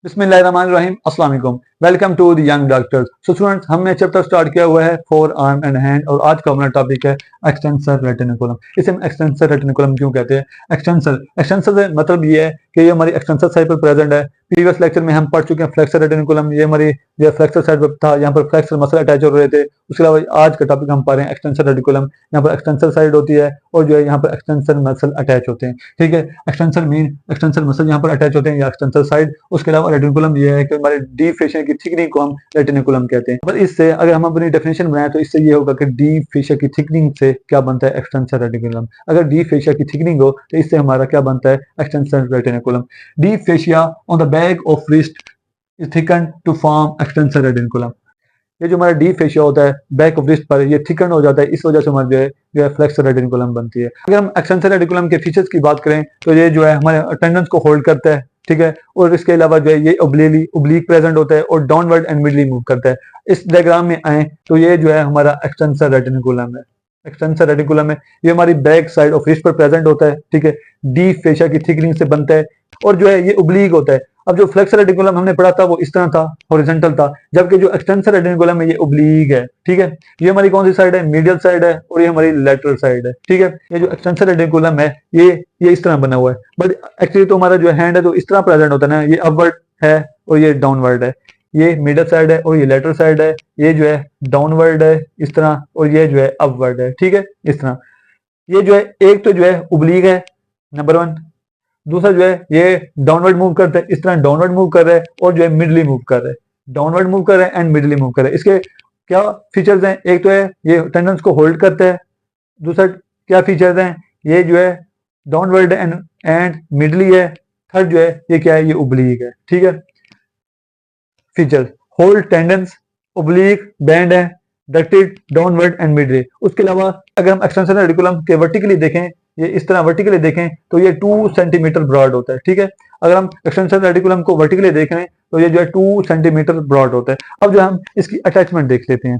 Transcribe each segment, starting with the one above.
बिस्मिल्लाहिर्रहमानिर्रहीम, अस्सलाम वालेकुम। Welcome to the young doctors. So students, हमने चैप्टर स्टार्ट किया हुआ है फोर आर्म एंड हैंड और आज का हमारा टॉपिक है एक्सटेंसर रेटिनिकुलम। इसे हम एक्सटेंसर रेटिनिकुलम क्यों कहते हैं? एक्सटेंसर एक्सटेंसर से मतलब ये है कि ये हमारी एक्सटेंसर साइड पर प्रेजेंट है। प्रीवियस लेक्चर में हम पढ़ चुके हैं फ्लेक्सर रेटिनिकुलम, ये हमारी जो फ्लेक्सर साइड पर था, यहाँ पर फ्लेक्सर मसल अटैच हो रहे थे। उसके अलावा आज का टॉपिक हम पढ़ रहे हैं एक्सटेंसर रेटिकुलम। यहाँ पर एक्सटेंसर साइड होती है और जो है यहाँ पर एक्सटेंसर मसल अटैच होते हैं। ठीक है, एक्सटेंसर मीन एक्सटेंसर मसल यहाँ पर अटैच होते हैं या एक्सटेंसर साइड। उसके अलावा रेटिनिकुलम ये है कि हमारे डीप फेशिया की थिकनिंग को हम रेटिनिकुलम कहते हैं। पर इससे अगर हम अपनी डेफिनेशन बनाएं तो इससे ये होगा कि डीप फेशिया की थिकनिंग से क्या बनता है? Extensor retinaculum. अगर डीप फेशिया की थिकनिंग हो तो इससे हमारा क्या बनता है? Extensor retinaculum. Deep fascia on the back of wrist is thicken to form extensor retinaculum. ये जो हमारा डीप फेशिया होता है बैक ऑफ रिस्ट पर, ये थिकन हो जाता है, इस वजह से हमारा जो है फ्लेक्सर रेटिकुलम बनती है। अगर हम एक्सटेंसर रेटिकुलम के फीचर्स की बात करें तो ये जो है हमारे टेंडन्स को होल्ड करता है। ठीक है, और इसके अलावा जो है ये ओब्लीक प्रेजेंट होता है और डाउनवर्ड एंड मिडली मूव करता है। इस डायग्राम में आए तो ये जो है हमारा एक्सटेंसर रेटिकुलम है। एक्सटेंसर रेटिकुलम है, ये हमारी बैक साइड ऑफ रिस्ट पर प्रेजेंट होता है। ठीक है, डीप फेशिया की थिकनिंग से बनता है और जो है ये ओब्लीक होता है। अब जो फ्लेक्सर रेटिकुलम हमने पढ़ा था वो इस तरह था, हॉरिजॉन्टल था, जबकि जो एक्सटेंसर रेटिकुलम है ये ओब्लीक है। ठीक है, ये हमारी कौन सी साइड है? मीडियल साइड है और ये हमारी लेटरल साइड है। ठीक है, ये जो एक्सटेंसर रेटिकुलम है ये इस तरह बना हुआ है, बट एक्चुअली तो हमारा जो हैंड है तो इस तरह प्रेजेंट होता है ना, ये अपवर्ड है और ये डाउनवर्ड है। ये मिडल साइड है और ये लेटरल साइड है। ये जो है डाउनवर्ड है इस तरह और ये जो है अपवर्ड है। ठीक है, इस तरह ये जो है एक तो जो है ओब्लीक है नंबर वन, दूसरा जो है ये डाउनवर्ड मूव करता है, इस तरह डाउनवर्ड मूव कर रहा है और जो है मिडली मूव कर रहा है, डाउनवर्ड मूव कर रहा है एंड मिडली मूव कर रहा है। इसके क्या फीचर्स हैं? एक तो है ये टेंडन्स को होल्ड करता है, दूसरा क्या फीचर्स हैं? ये जो है डाउनवर्ड एंड मिडली है, थर्ड जो है ये क्या है? ये ओब्लीक है। ठीक है, features hold tendons, oblique, band है, डक्टेड, डाउनवर्ड एंड मिडली। उसके अलावा अगर हम एक्सटेंसर रेटिकुलम के वर्टिकली देखें, ये इस तरह वर्टिकली देखें तो ये 2 सेंटीमीटर ब्रॉड होता है। ठीक है, अगर हम एक्सटेंसर रेटिकुलम को वर्टिकली देखें तो ये जो है 2 सेंटीमीटर ब्रॉड होता है। अब जो हम इसकी अटैचमेंट देख लेते हैं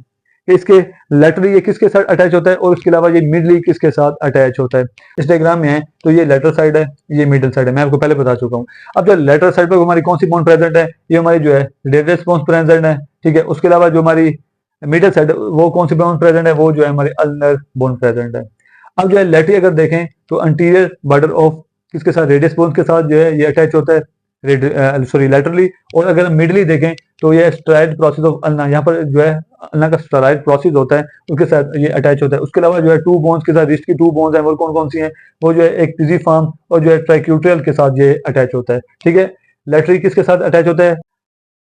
कि इसके लेटरली ये किसके साथ अटैच होता है और उसके अलावा ये मिडली किसके साथ अटैच होता है। इस डायग्राम में है तो ये लेटरल साइड है, ये मिडल साइड है, मैं आपको पहले बता चुका हूँ। अब जो लेटरल साइड पर हमारी कौन सी बोन प्रेजेंट है? ये हमारी जो है रेडियस बोन प्रेजेंट है। ठीक है, उसके अलावा जो हमारी मिडल साइड वो कौन सी बोन प्रेजेंट है? वो जो है हमारी अल्नर बोन प्रेजेंट है। अब जो है लेटरी अगर देखें तो अंटीरियर बॉर्डर ऑफ किसके साथ? रेडियस बोन के साथ जो है ये अटैच होता है लेटरली। और अगर मिडली देखें तो ये स्टेरॉइड प्रोसेस ऑफ अल्ना, यहाँ पर जो है अल्ना का स्टेरॉइड प्रोसेस होता है, उसके साथ ये अटैच होता है। उसके अलावा जो है 2 बोन्स के साथ, रिस्ट की 2 बोन्स हैं, वो कौन कौन सी हैं? वो जो है एक पिजिफॉर्म और जो है ट्राइक्यूट्रियल के साथ ये अटैच होता है। ठीक है, लेटरी किसके साथ अटैच होता है?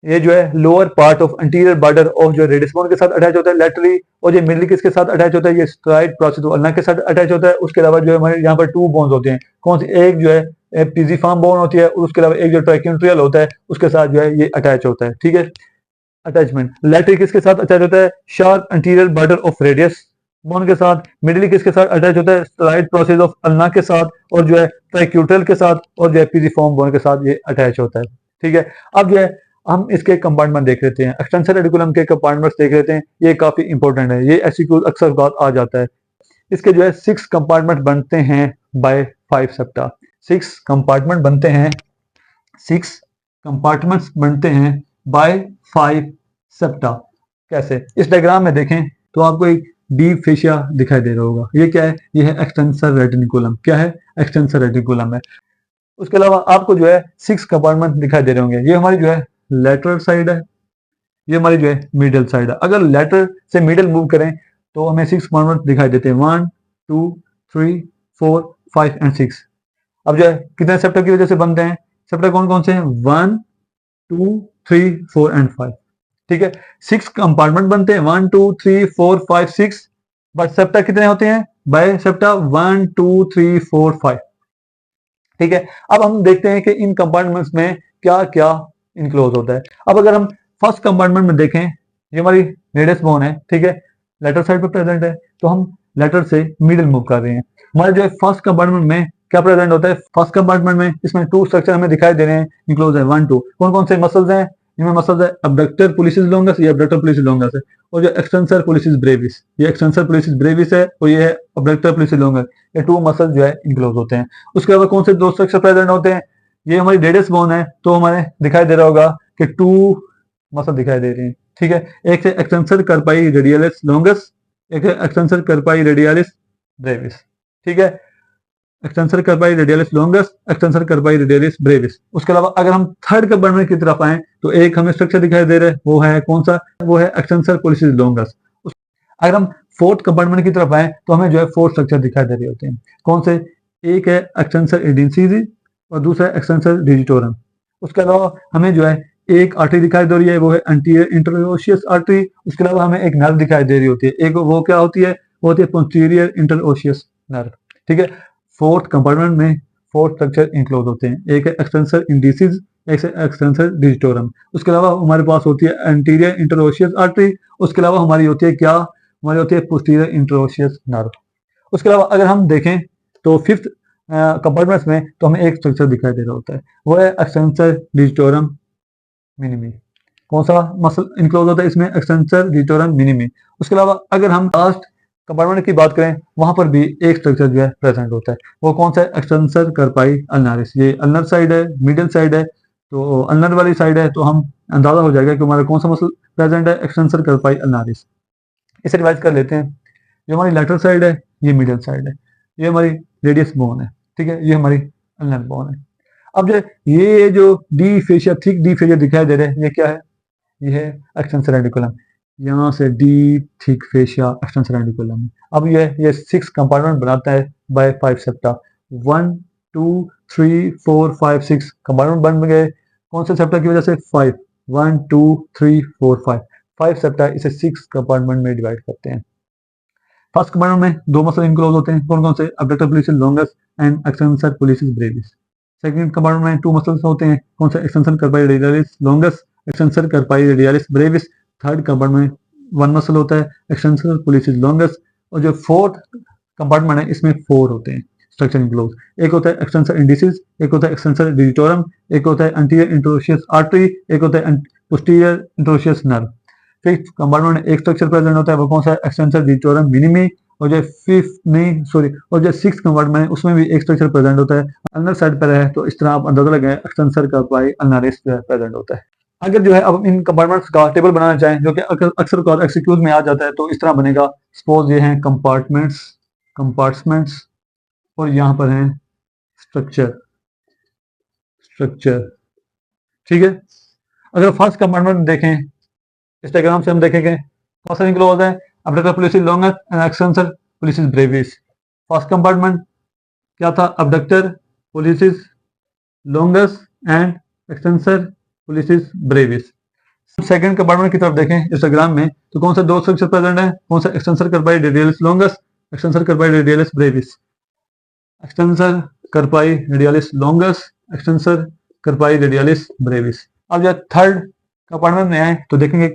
ये जो है lower part of anterior border of जो रेडियस बोन के साथ अटैच होता है लेटरली, और ये मिडली किसके साथ अटैच होता है? ये स्ट्राइड प्रोसेस अल्ना के साथ अटैच होता है। उसके अलावा जो है हमारे यहाँ पर 2 बोन्स होते हैं, कौन सी? एक जो है पिजिफॉर्म बोन होती है और उसके अलावा एक जो ट्राइक्यूट्रियल होता है उसके साथ जो है ये अटैच होता है। ठीक है, अटैचमेंट लेटरी किसके साथ अटैच होता है? Sharp anterior border of radius bone के साथ। मिडली किसके साथ अटैच होता है? स्ट्राइड प्रोसेस ऑफ अल्ना के साथ और जो है ट्राइक्यूट्रियल के साथ और जो है पिजिफॉर्म बोन के साथ ये अटैच होता है। ठीक है, अब जो है हम इसके कंपार्टमेंट देख लेते हैं, एक्सटेंसर रेटिकुलम के कंपार्टमेंट्स देख लेते हैं। ये काफी इंपॉर्टेंट है, ये एमसीक्यू अक्सर बात आ जाता है। इसके जो है 6 कंपार्टमेंट बनते हैं बाय 5 सेप्टा। 6 कंपार्टमेंट बनते हैं, 6 कंपार्टमेंट्स बनते हैं बाय 5 सेप्टा। कैसे? इस डायग्राम में देखें तो आपको एक डीप फेशिया दिखाई दे रहा होगा। ये क्या है? ये है एक्सटेंसर रेटिकुलम। क्या है? एक्सटेंसर रेटिकुलम है। उसके अलावा आपको जो है 6 कंपार्टमेंट दिखाई दे रहे होंगे। ये हमारी जो है लेटरल साइड है, ये हमारी जो है मिडल साइड है। अगर लेटर से मिडल मूव करें तो हमें 6 कंपार्टमेंट दिखाई देते हैं, 1 2 3 4 5 एंड 6। अब जो है कितने सेप्टर की वजह से बनते हैं? सेप्टर कौन कौन से हैं? 1 2 3 4 एंड 5। ठीक है, 6 कंपार्टमेंट बनते हैं, 1 2 3 4 5 6, बट सेप्टर कितने होते हैं? By septa 1 2 3 4 5। ठीक है, अब हम देखते हैं कि इन कंपार्टमेंट्स में क्या क्या इनक्लोज होता है। अब अगर हम फर्स्ट कंपार्टमेंट में देखें, ये हमारी रेडियस बोन है। ठीक है, लेटर साइड पर प्रेजेंट है तो हम लेटर से मिडिल मूव कर रहे हैं। हमारे जो है फर्स्ट कंपार्टमेंट में क्या प्रेजेंट होता है? फर्स्ट कंपार्टमेंट में इसमें 2 स्ट्रक्चर हमें दिखाई दे रहे हैं, इनक्लोज है 1 2। कौन कौन से मसल्स हैं? इनमें मसल्स है अबडक्टर पुलिसिस लोंगस, ये अबडक्टर पुलिसिस लोंगस है, और जो एक्सटेंसर पुलिसिस ब्रेविस, ये एक्सटेंसर पुलिसिस ब्रेविस है और ये है अबडक्टर पुलिसिस लोंगस। ये 2 मसल्स जो है इनक्लोज होते हैं। उसके अलावा कौन से 2 स्ट्रक्चर प्रेजेंट होते हैं? ये हमारी रेडियस बोन है, तो हमारे दिखाई दे रहा होगा कि 2 मसल दिखाई दे रहे हैं, ठीक है। एक है एक्सटेंसर कार्पाई रेडियलिस लॉन्गस, एक है एक्सटेंसर कार्पाई रेडियलिस ब्रेविस, ठीक है। Extensor carpi radialis longus, extensor carpi radialis Brevis. उसके अलावा अगर हम थर्ड कंपार्टमेंट की तरफ आए तो एक हमें स्ट्रक्चर दिखाई दे रहा है, वो है कौन सा, वो है एक्सटेंसर पोलिसिस लॉन्गस। अगर हम फोर्थ कंपार्टमेंट की तरफ आए तो हमें जो है फोर्थ स्ट्रक्चर दिखाई दे रहे होते हैं, कौन से, एक है एक्सटेंसर इंडिसीजी और दूसरा है एक्सटेंसर डिजिटोरम। उसके अलावा हमें जो है एक आर्टरी दिखाई दे रही है, वो है एंटीरियर इंटरओशियस आर्टरी। उसके अलावा हमें एक नर्व दिखाई दे रही होती है, एक वो क्या होती है, वो होती है पोस्टीरियर इंटरओशियस नर्व, ठीक है। फोर्थ कंपार्टमेंट में फोर्थ स्ट्रक्चर इंक्लूड होते हैं, एक है एक्सटेंसर इंडिसीज, एक है एक्सटेंसर डिजिटोरम। उसके अलावा हमारे पास होती है एंटीरियर इंटरओशियस आर्टरी। उसके अलावा हमारी होती है क्या, हमारी होती है पोस्टीरियर इंटरओशियस नर्व। उसके अलावा अगर हम देखें तो फिफ्थ कंपार्टमेंट्स में तो हमें एक स्ट्रक्चर दिखाई दे रहा होता है, वो है एक्सटेंसर डिजिटोरम मिनिमी। कौन सा मसल इंक्लोज होता है इसमें, एक्सटेंसर डिजिटोरम मिनिमी। उसके अलावा अगर हम लास्ट कंपार्टमेंट की बात करें, वहां पर भी एक स्ट्रक्चर जो है प्रेजेंट होता है, वो कौन सा है, एक्सटेंसर कार्पाई अल्नारिस। ये अल्नर साइड है, मिडिल साइड है, तो अल्नर वाली साइड है, तो हम अंदाजा हो जाएगा कि हमारा कौन सा मसल प्रेजेंट है, एक्सटेंसर कार्पाई अल्नारिस। इसे रिवाइज कर लेते हैं। जो हमारी लेटरल साइड है ये मिडिल साइड है, ये हमारी रेडियस बोन है, ठीक है, ये हमारी अल्नर बोन है। अब जो ये जो deep fascia, thick deep fascia दिखाई दे रहे हैं, ये क्या है, ये है एक्सटेंसर रेडिकुलम। यहाँ से D thick fascia extensor reticulum. अब ये 6 कंपार्टमेंट बनाता है बाय 5 सेप्टा। 1 2 3 4 5 6 कंपार्टमेंट बन गए, कौन से सेप्टा की वजह से, 5, 1 2 3 4 5 सेप्टा, इसे 6 कंपार्टमेंट में डिवाइड करते हैं। फर्स्ट कंपार्टमेंट में 2 मसल इनक्लोज होते हैं, कौन कौन से, abductor pollicis longus and extensor pollicis brevis. Second compartment में 2 मसल्स होते हैं, कौन सा, extensor carpi radialis longus, extensor carpi radialis brevis. Third compartment में 1 मसल होता है, एक्सटेंसर पोलिसिस लॉन्गस। और जो फोर्थ कंपार्टमेंट है इसमें 4 होते हैं स्ट्रक्चर इनक्लोज, एक होता है एक्सटेंसर इंडिसिस, एक होता है एक्सटेंसर डिजिटोरम, एक होता है एंटीरियर इंटरओशियस आर्टरी, एक होता है पोस्टीरियर इंटरओशियस नर्व। फिफ्थ कंपार्टमेंट में एक स्ट्रक्चर प्रेजेंट होता है, वो कौन सा है, एक्सटेंसर डिजिटोरम मिनिमी। और जो फिफ्थ नहीं सॉरी, और जो सिक्स कंपार्टमेंट है उसमें भी एक स्ट्रक्चर प्रेजेंट होता है, अल्नर साइड पर है, तो इस तरह आप अंदाजा लगाएं एक्सटेंसर कार्पाई अल्नारिस जो है प्रेजेंट होता है। अगर जो है अब इन कंपार्टमेंट्स का टेबल बनाना चाहें, जो कि अक्सर एक्सक्यूज में आ जाता है, तो इस तरह बनेगा। सपोज ये हैं कंपार्टमेंट्स, कंपार्टमेंट्स, और यहाँ पर हैं स्ट्रक्चर, स्ट्रक्चर, ठीक है। अगर फर्स्ट कंपार्टमेंट देखें, इस डायग्राम से हम देखेंगे कौन सा इनक्लोज है, abductor pollicis longus and extensor pollicis brevis. First compartment क्या था, abductor pollicis longus and extensor pollicis brevis. Second compartment की तरफ देखें इस डायग्राम में, तो कौन सा 2 स्ट्रक्चर प्रेजेंट है, कौन सा, extensor carpi radialis longus, extensor carpi radialis Brevis. Extensor carpi radialis longus, extensor carpi radialis Brevis. अब जब थर्ड कंपार्टमेंट में आए तो देखेंगे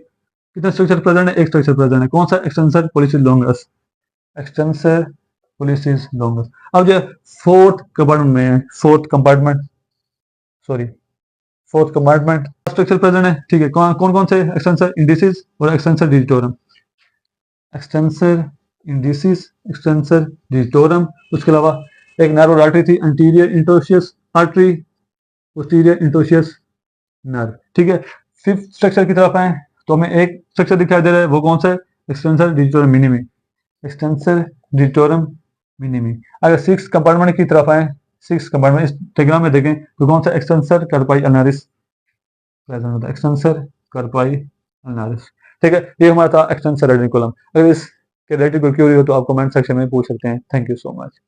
कितने स्ट्रक्चर प्रेजेंट है, एक स्ट्रक्चर प्रेजेंट है, कौन सा, extensor policies longus, extensor policies longus. अब जो फोर्थ कंपार्टमेंट में है, fourth compartment sorry fourth compartment structure present है, ठीक है, कौन कौन से, एक्सटेंसर इंडिसिस और extensor digitorum, extensor indices, extensor digitorum. उसके अलावा एक नर्व आर्टरी थी, एंटीरियर इंटरओशियस आर्टरी, पोस्टीरियर इंटरओशियस नर्व, ठीक है। फिफ्थ स्ट्रक्चर की तरफ आए तो हमें एक स्ट्रक्चर दिखाई दे रहा है, वो कौन सा है, extensor digitorum minimi, extensor digitorum minimi. अगर सिक्स कंपार्टमेंट की तरफ आए, सिक्स कंपार्टमेंट इस डायग्राम में देखें तो कौन सा, एक्सटेंसर कार्पाई अल्नारिस प्रेजेंट होता है, एक्सटेंसर कार्पाई अल्नारिस, ठीक है। ये हमारा था एक्सटेंसर रेटिकुलम। अगर इसके रिलेटेड कोई क्वेरी हो तो आप कमेंट सेक्शन में पूछ सकते हैं। Thank you so much.